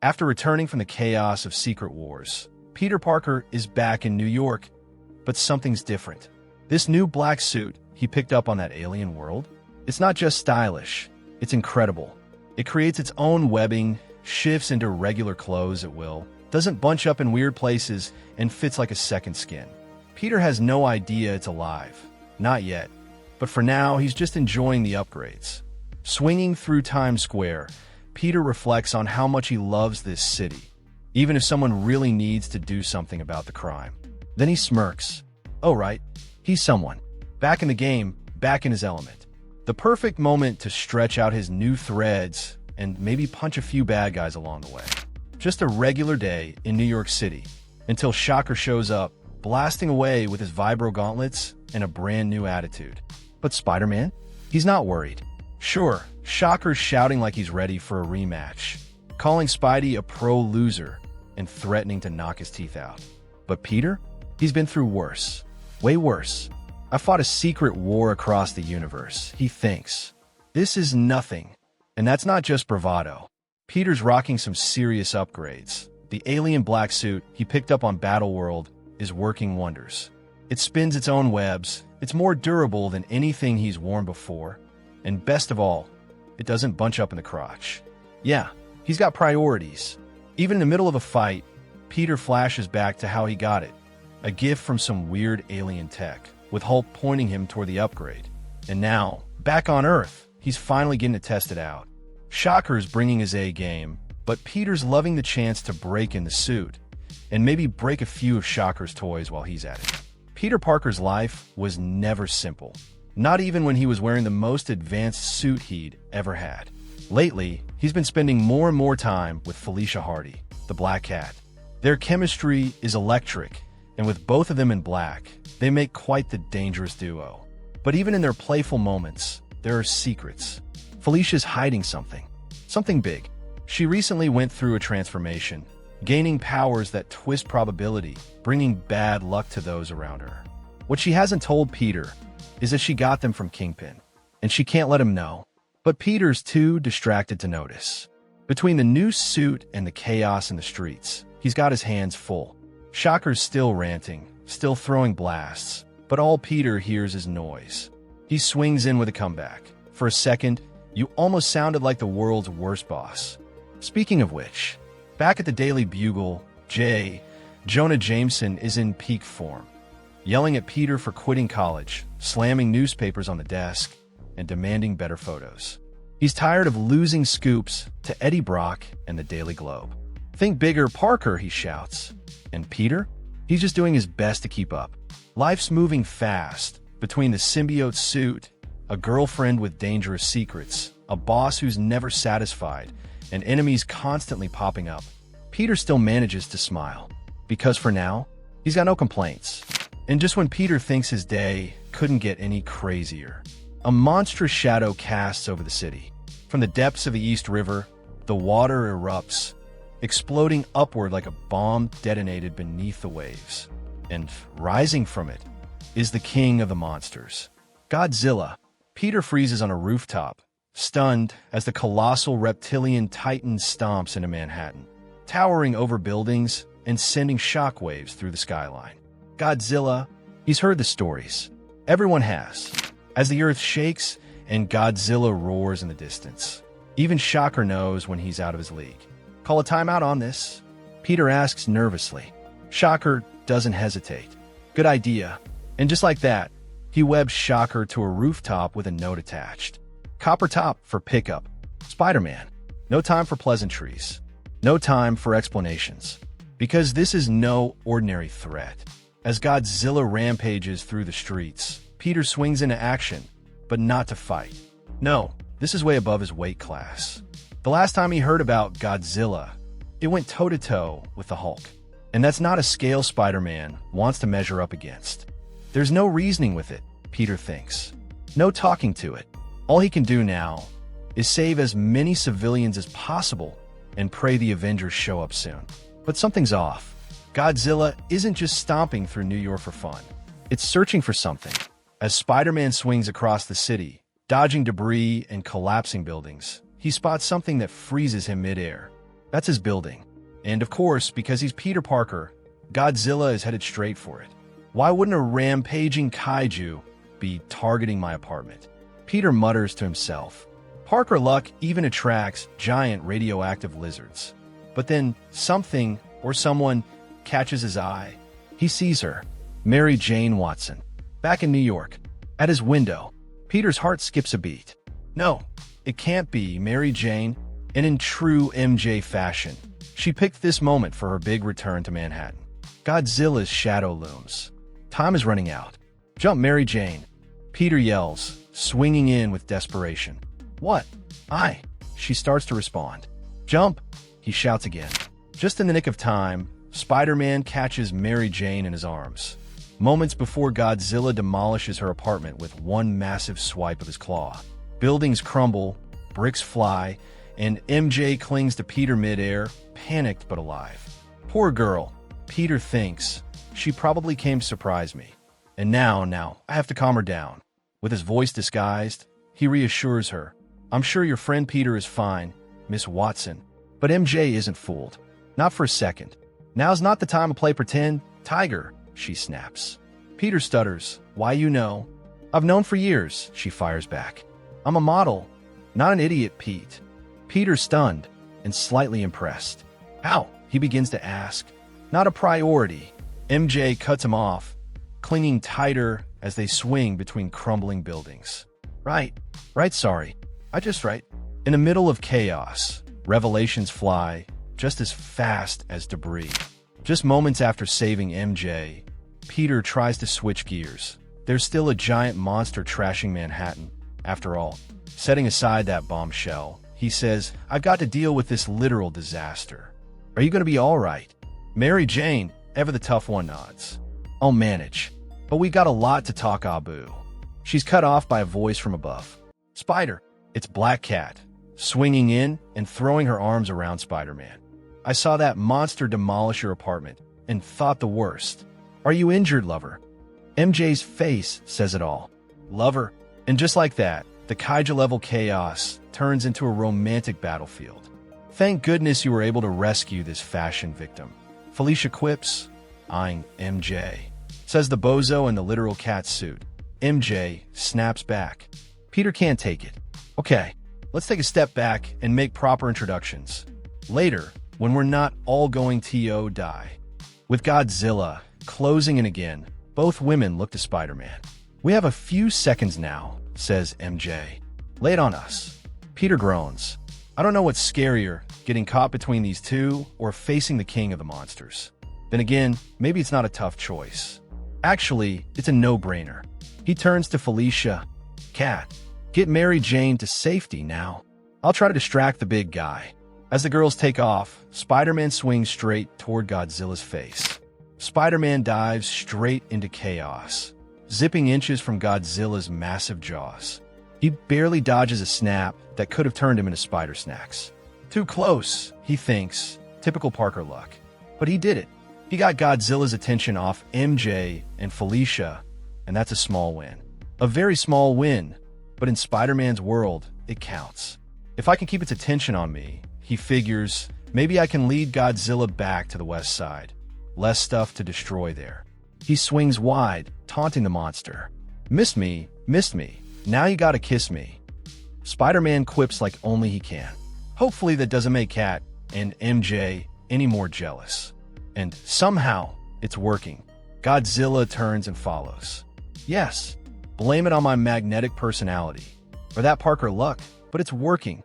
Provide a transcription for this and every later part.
After returning from the chaos of Secret Wars, Peter Parker is back in New York, but something's different. This new black suit he picked up on that alien world, it's not just stylish, it's incredible. It creates its own webbing, shifts into regular clothes at will, doesn't bunch up in weird places, and fits like a second skin. Peter has no idea it's alive. Not yet. But for now, he's just enjoying the upgrades. Swinging through Times Square, Peter reflects on how much he loves this city, even if someone really needs to do something about the crime. Then he smirks. Oh right, he's someone. Back in the game, back in his element. The perfect moment to stretch out his new threads and maybe punch a few bad guys along the way. Just a regular day in New York City, until Shocker shows up, blasting away with his vibro gauntlets and a brand new attitude. But Spider-Man? He's not worried. Sure, Shocker's shouting like he's ready for a rematch, calling Spidey a pro loser and threatening to knock his teeth out. But Peter? He's been through worse. Way worse. I fought a secret war across the universe, he thinks. This is nothing. And that's not just bravado. Peter's rocking some serious upgrades. The alien black suit he picked up on Battleworld is working wonders. It spins its own webs, it's more durable than anything he's worn before, and best of all, it doesn't bunch up in the crotch. Yeah, he's got priorities. Even in the middle of a fight, Peter flashes back to how he got it. A gift from some weird alien tech, with Hulk pointing him toward the upgrade. And now, back on Earth, he's finally getting to test it out. Shocker's bringing his A-game, but Peter's loving the chance to break in the suit, and maybe break a few of Shocker's toys while he's at it. Peter Parker's life was never simple, not even when he was wearing the most advanced suit he'd ever had. Lately, he's been spending more and more time with Felicia Hardy, the Black Cat. Their chemistry is electric, and with both of them in black, they make quite the dangerous duo. But even in their playful moments, there are secrets. Felicia's hiding something big. She recently went through a transformation, gaining powers that twist probability, bringing bad luck to those around her. What she hasn't told Peter is that she got them from Kingpin, and she can't let him know. But Peter's too distracted to notice. Between the new suit and the chaos in the streets, he's got his hands full. Shocker's still ranting, still throwing blasts, but all Peter hears is noise. He swings in with a comeback. For a second, you almost sounded like the world's worst boss. Speaking of which, back at the Daily Bugle, Jonah Jameson is in peak form, yelling at Peter for quitting college, slamming newspapers on the desk, and demanding better photos. He's tired of losing scoops to Eddie Brock and the Daily Globe. Think bigger, Parker, he shouts. And Peter? He's just doing his best to keep up. Life's moving fast, between the symbiote suit, a girlfriend with dangerous secrets, a boss who's never satisfied, and enemies constantly popping up. Peter still manages to smile, because for now, he's got no complaints. And just when Peter thinks his day couldn't get any crazier, a monstrous shadow casts over the city. From the depths of the East River, the water erupts, exploding upward like a bomb detonated beneath the waves. And rising from it is the king of the monsters, Godzilla. Peter freezes on a rooftop, stunned as the colossal reptilian titan stomps into Manhattan, towering over buildings and sending shockwaves through the skyline. Godzilla, he's heard the stories. Everyone has. As the earth shakes and Godzilla roars in the distance. Even Shocker knows when he's out of his league. Call a timeout on this? Peter asks nervously. Shocker doesn't hesitate. Good idea. And just like that, he webs Shocker to a rooftop with a note attached. Copper top for pickup. Spider-Man. No time for pleasantries. No time for explanations. Because this is no ordinary threat. As Godzilla rampages through the streets, Peter swings into action, but not to fight. No, this is way above his weight class. The last time he heard about Godzilla, it went toe-to-toe with the Hulk. And that's not a scale Spider-Man wants to measure up against. There's no reasoning with it, Peter thinks. No talking to it. All he can do now is save as many civilians as possible and pray the Avengers show up soon. But something's off. Godzilla isn't just stomping through New York for fun. It's searching for something. As Spider-Man swings across the city, dodging debris and collapsing buildings, he spots something that freezes him midair. That's his building. And of course, because he's Peter Parker, Godzilla is headed straight for it. Why wouldn't a rampaging kaiju be targeting my apartment? Peter mutters to himself. Parker luck even attracts giant radioactive lizards. But then something or someone catches his eye. He sees her, Mary Jane Watson, back in New York. At his window, Peter's heart skips a beat. No, it can't be Mary Jane, and in true MJ fashion, she picked this moment for her big return to Manhattan. Godzilla's shadow looms. Time is running out. Jump, Mary Jane, Peter yells, swinging in with desperation. What? She starts to respond. Jump, he shouts again. Just in the nick of time, Spider-Man catches Mary Jane in his arms. Moments before Godzilla demolishes her apartment with one massive swipe of his claw. Buildings crumble, bricks fly, and MJ clings to Peter midair, panicked but alive. Poor girl, Peter thinks. She probably came to surprise me. And now, I have to calm her down. With his voice disguised, he reassures her. I'm sure your friend Peter is fine, Miss Watson. But MJ isn't fooled. Not for a second. Now's not the time to play pretend, Tiger, she snaps. Peter stutters. Why, you know? I've known for years, she fires back. I'm a model, not an idiot, Pete. Peter's stunned and slightly impressed. How? He begins to ask. Not a priority. MJ cuts him off, clinging tighter as they swing between crumbling buildings. Right, sorry. Right. In the middle of chaos, revelations fly just as fast as debris. Just moments after saving MJ, Peter tries to switch gears. There's still a giant monster trashing Manhattan. After all, setting aside that bombshell, he says, I've got to deal with this literal disaster. Are you going to be all right? Mary Jane, ever the tough one, nods. I'll manage. But we got a lot to talk Abu. She's cut off by a voice from above. Spider, it's Black Cat, swinging in and throwing her arms around Spider-Man. I saw that monster demolish your apartment and thought the worst. Are you injured, lover? MJ's face says it all. Lover. And just like that, the kaiju-level chaos turns into a romantic battlefield. Thank goodness you were able to rescue this fashion victim. Felicia quips, eyeing MJ. Says the bozo in the literal cat suit. MJ snaps back. Peter can't take it. Okay, let's take a step back and make proper introductions. Later, when we're not all going to die. With Godzilla closing in again, both women look to Spider-Man. We have a few seconds now, says MJ. Lay it on us. Peter groans. I don't know what's scarier, getting caught between these two or facing the king of the monsters. Then again, maybe it's not a tough choice. Actually, it's a no-brainer. He turns to Felicia. Cat, get Mary Jane to safety now. I'll try to distract the big guy. As the girls take off, Spider-Man swings straight toward Godzilla's face. Spider-Man dives straight into chaos, zipping inches from Godzilla's massive jaws. He barely dodges a snap that could have turned him into spider snacks. Too close, he thinks, typical Parker luck. But he did it. He got Godzilla's attention off MJ and Felicia, and that's a small win. A very small win, but in Spider-Man's world, it counts. If I can keep its attention on me, he figures, maybe I can lead Godzilla back to the west side. Less stuff to destroy there. He swings wide, taunting the monster. Missed me. Now you gotta kiss me. Spider-Man quips like only he can. Hopefully that doesn't make Cat and MJ any more jealous. And somehow, it's working. Godzilla turns and follows. Yes, blame it on my magnetic personality, or that Parker luck, but it's working.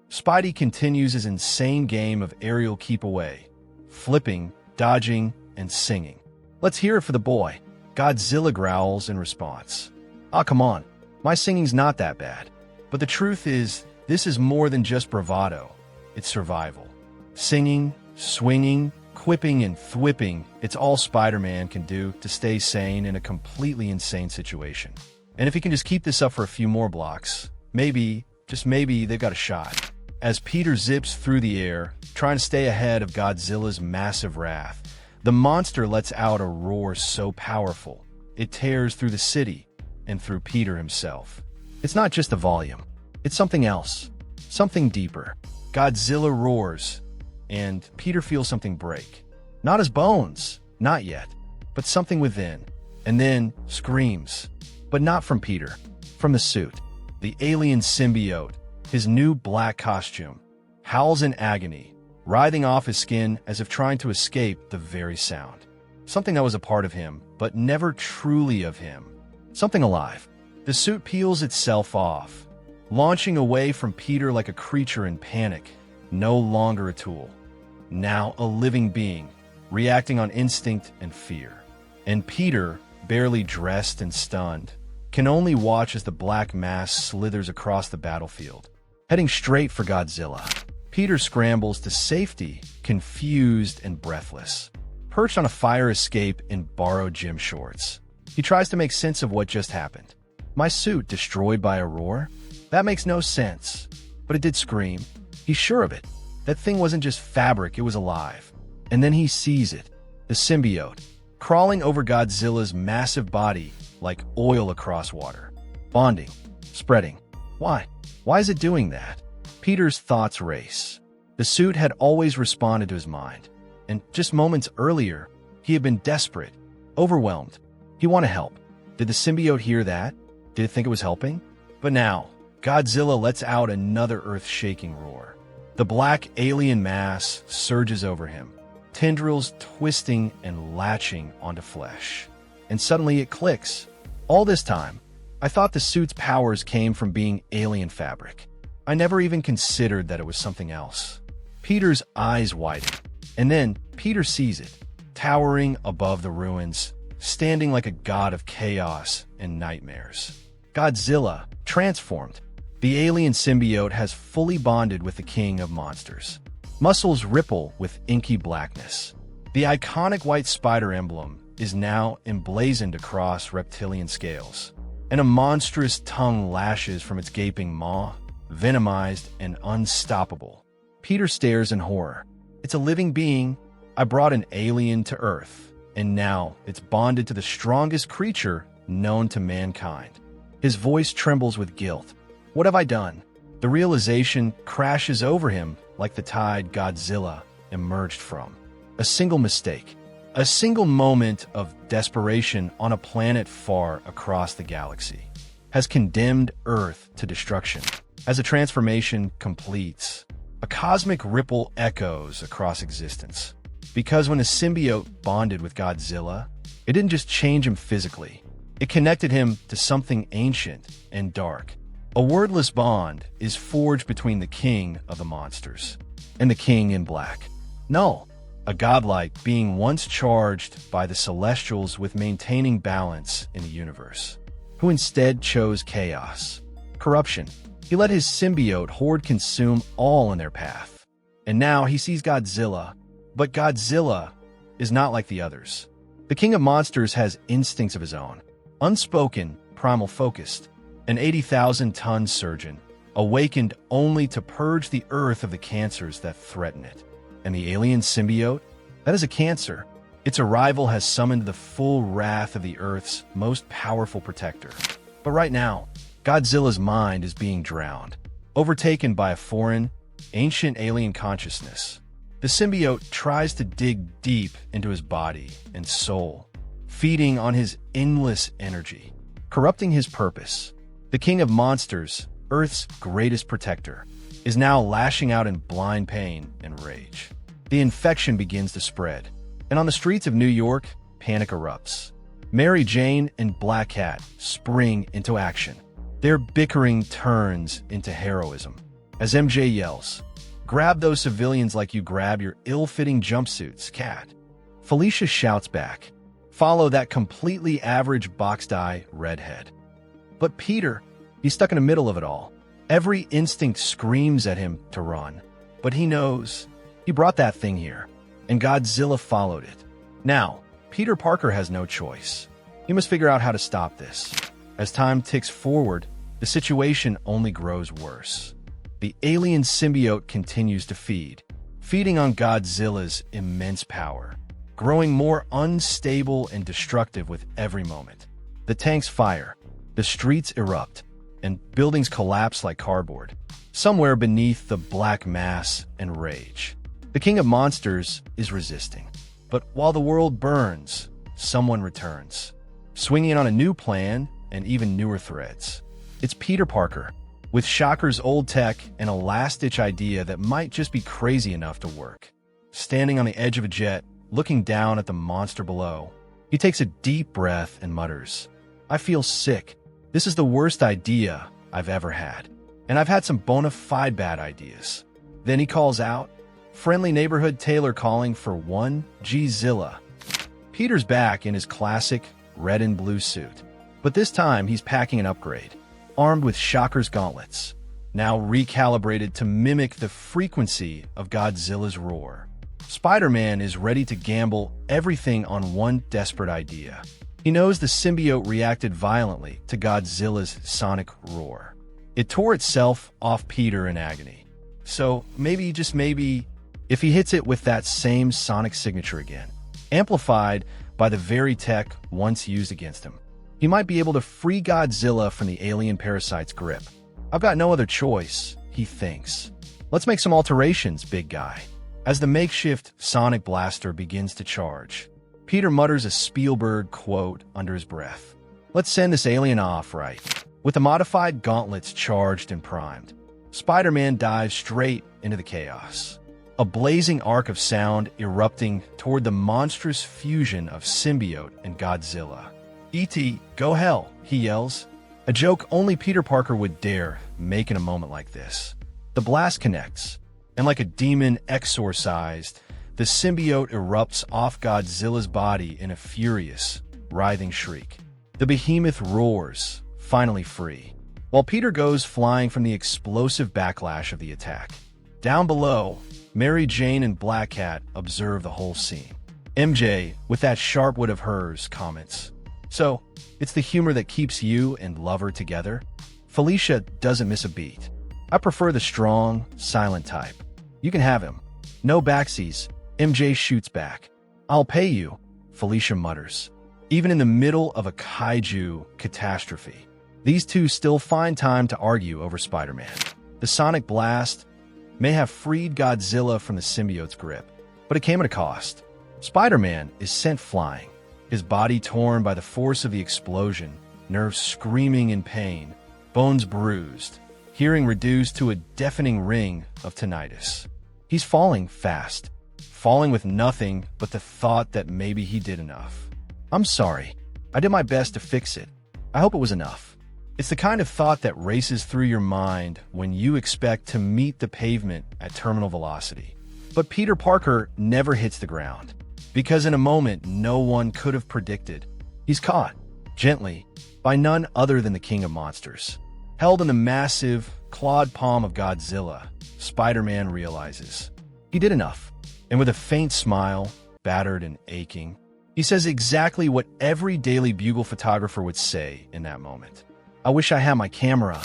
Spidey continues his insane game of aerial keep away, flipping, dodging, and singing. Let's hear it for the boy. Godzilla growls in response. Ah, come on. My singing's not that bad. But the truth is, this is more than just bravado. It's survival. Singing, swinging, quipping, and thwipping, it's all Spider-Man can do to stay sane in a completely insane situation. And if he can just keep this up for a few more blocks, maybe, just maybe, they've got a shot. As Peter zips through the air, trying to stay ahead of Godzilla's massive wrath, the monster lets out a roar so powerful, it tears through the city and through Peter himself. It's not just the volume. It's something else. Something deeper. Godzilla roars, and Peter feels something break. Not his bones, not yet, but something within. And then screams. But not from Peter, from the suit. The alien symbiote, his new black costume, howls in agony, writhing off his skin as if trying to escape the very sound. Something that was a part of him, but never truly of him. Something alive. The suit peels itself off, launching away from Peter like a creature in panic, no longer a tool. Now a living being, reacting on instinct and fear. And Peter, barely dressed and stunned, can only watch as the black mass slithers across the battlefield, heading straight for Godzilla. Peter scrambles to safety, confused and breathless, perched on a fire escape in borrowed gym shorts. He tries to make sense of what just happened. My suit destroyed by a roar? That makes no sense. But it did scream. He's sure of it. That thing wasn't just fabric, it was alive. And then he sees it. The symbiote, crawling over Godzilla's massive body like oil across water. Bonding. Spreading. Why? Why is it doing that? Peter's thoughts race. The suit had always responded to his mind. And just moments earlier, he had been desperate, overwhelmed. He wanted help. Did the symbiote hear that? Did it think it was helping? But now, Godzilla lets out another earth-shaking roar. The black alien mass surges over him, tendrils twisting and latching onto flesh. And suddenly it clicks. All this time, I thought the suit's powers came from being alien fabric. I never even considered that it was something else. Peter's eyes widen, and then Peter sees it, towering above the ruins, standing like a god of chaos and nightmares. Godzilla, transformed. The alien symbiote has fully bonded with the king of monsters. Muscles ripple with inky blackness. The iconic white spider emblem is now emblazoned across reptilian scales, and a monstrous tongue lashes from its gaping maw, venomized and unstoppable. Peter stares in horror. It's a living being. I brought an alien to Earth, and now it's bonded to the strongest creature known to mankind. His voice trembles with guilt. What have I done? The realization crashes over him like the tide Godzilla emerged from. A single mistake. A single moment of desperation on a planet far across the galaxy has condemned Earth to destruction. As the transformation completes, a cosmic ripple echoes across existence. Because when a symbiote bonded with Godzilla, it didn't just change him physically. It connected him to something ancient and dark. A wordless bond is forged between the king of the monsters and the king in black. Null, a godlike being once charged by the Celestials with maintaining balance in the universe, who instead chose chaos, corruption. He let his symbiote horde consume all in their path. And now he sees Godzilla, but Godzilla is not like the others. The king of monsters has instincts of his own, unspoken, primal focused, an 80,000-ton surgeon, awakened only to purge the earth of the cancers that threaten it. And the alien symbiote? That is a cancer. Its arrival has summoned the full wrath of the Earth's most powerful protector. But right now, Godzilla's mind is being drowned, overtaken by a foreign, ancient alien consciousness. The symbiote tries to dig deep into his body and soul, feeding on his endless energy, corrupting his purpose. The king of monsters, Earth's greatest protector, is now lashing out in blind pain and rage. The infection begins to spread, and on the streets of New York, panic erupts. Mary Jane and Black Cat spring into action. Their bickering turns into heroism. As MJ yells, "Grab those civilians like you grab your ill-fitting jumpsuits, Cat." Felicia shouts back, "Follow that completely average boxed-eye redhead." But Peter, he's stuck in the middle of it all. Every instinct screams at him to run, but he knows he brought that thing here, and Godzilla followed it. Now, Peter Parker has no choice. He must figure out how to stop this. As time ticks forward, the situation only grows worse. The alien symbiote continues to feed, feeding on Godzilla's immense power, growing more unstable and destructive with every moment. The tanks fire, the streets erupt, and buildings collapse like cardboard, somewhere beneath the black mass and rage. The king of monsters is resisting. But while the world burns, someone returns, swinging in on a new plan and even newer threads. It's Peter Parker, with Shocker's old tech and a last-ditch idea that might just be crazy enough to work. Standing on the edge of a jet, looking down at the monster below, he takes a deep breath and mutters, "I feel sick. This is the worst idea I've ever had. And I've had some bona fide bad ideas." Then he calls out, "Friendly neighborhood tailor calling for one Godzilla." Peter's back in his classic red and blue suit, but this time he's packing an upgrade, armed with Shocker's gauntlets, now recalibrated to mimic the frequency of Godzilla's roar. Spider-Man is ready to gamble everything on one desperate idea. He knows the symbiote reacted violently to Godzilla's sonic roar. It tore itself off Peter in agony. So maybe, just maybe, if he hits it with that same sonic signature again, amplified by the very tech once used against him, he might be able to free Godzilla from the alien parasite's grip. "I've got no other choice," he thinks. "Let's make some alterations, big guy." As the makeshift sonic blaster begins to charge, Peter mutters a Spielberg quote under his breath. "Let's send this alien off right." With the modified gauntlets charged and primed, Spider-Man dives straight into the chaos. A blazing arc of sound erupting toward the monstrous fusion of Symbiote and Godzilla. "E.T., go hell," he yells. A joke only Peter Parker would dare make in a moment like this. The blast connects, and like a demon exorcised, the symbiote erupts off Godzilla's body in a furious, writhing shriek. The behemoth roars, finally free, while Peter goes flying from the explosive backlash of the attack. Down below, Mary Jane and Black Cat observe the whole scene. MJ, with that sharp wit of hers, comments, "So, it's the humor that keeps you and Lover together?" Felicia doesn't miss a beat. "I prefer the strong, silent type. You can have him." "No backsies," MJ shoots back. "I'll pay you," Felicia mutters. Even in the middle of a kaiju catastrophe, these two still find time to argue over Spider-Man. The sonic blast may have freed Godzilla from the symbiote's grip, but it came at a cost. Spider-Man is sent flying, his body torn by the force of the explosion, nerves screaming in pain, bones bruised, hearing reduced to a deafening ring of tinnitus. He's falling fast, falling with nothing but the thought that maybe he did enough. "I'm sorry. I did my best to fix it. I hope it was enough." It's the kind of thought that races through your mind when you expect to meet the pavement at terminal velocity. But Peter Parker never hits the ground, because in a moment no one could have predicted, he's caught, gently, by none other than the king of monsters. Held in the massive, clawed palm of Godzilla, Spider-Man realizes he did enough. And with a faint smile, battered and aching, he says exactly what every Daily Bugle photographer would say in that moment. "I wish I had my camera."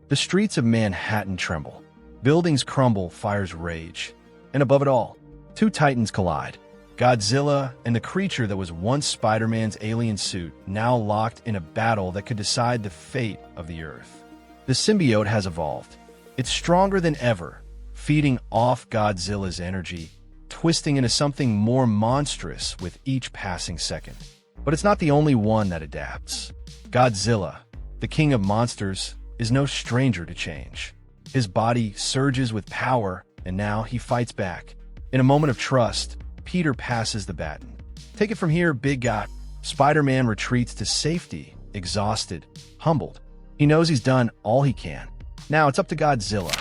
The streets of Manhattan tremble. Buildings crumble, fires rage. And above it all, two titans collide. Godzilla and the creature that was once Spider-Man's alien suit, now locked in a battle that could decide the fate of the Earth. The symbiote has evolved. It's stronger than ever, feeding off Godzilla's energy, twisting into something more monstrous with each passing second. But it's not the only one that adapts. Godzilla, the king of monsters, is no stranger to change. His body surges with power, and now he fights back. In a moment of trust, Peter passes the baton. "Take it from here, big guy." Spider-Man retreats to safety, exhausted, humbled. He knows he's done all he can. Now it's up to Godzilla.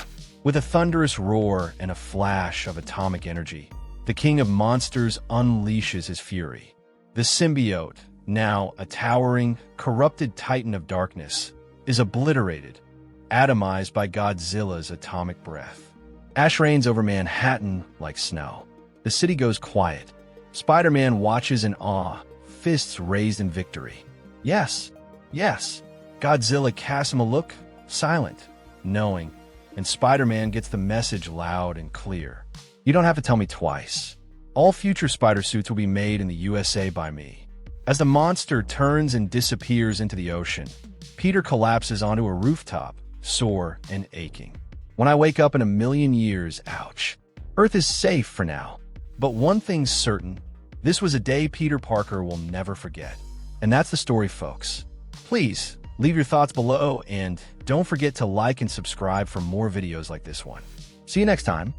With a thunderous roar and a flash of atomic energy, the king of monsters unleashes his fury. The symbiote, now a towering, corrupted titan of darkness, is obliterated, atomized by Godzilla's atomic breath. Ash rains over Manhattan like snow. The city goes quiet. Spider-Man watches in awe, fists raised in victory. Yes, yes. Godzilla casts him a look, silent, knowing, and Spider-Man gets the message loud and clear. "You don't have to tell me twice. All future spider suits will be made in the USA by me." As the monster turns and disappears into the ocean, Peter collapses onto a rooftop, sore and aching. "When I wake up in a million years, ouch." Earth is safe for now. But one thing's certain, this was a day Peter Parker will never forget. And that's the story, folks. Please, leave your thoughts below and don't forget to like and subscribe for more videos like this one. See you next time.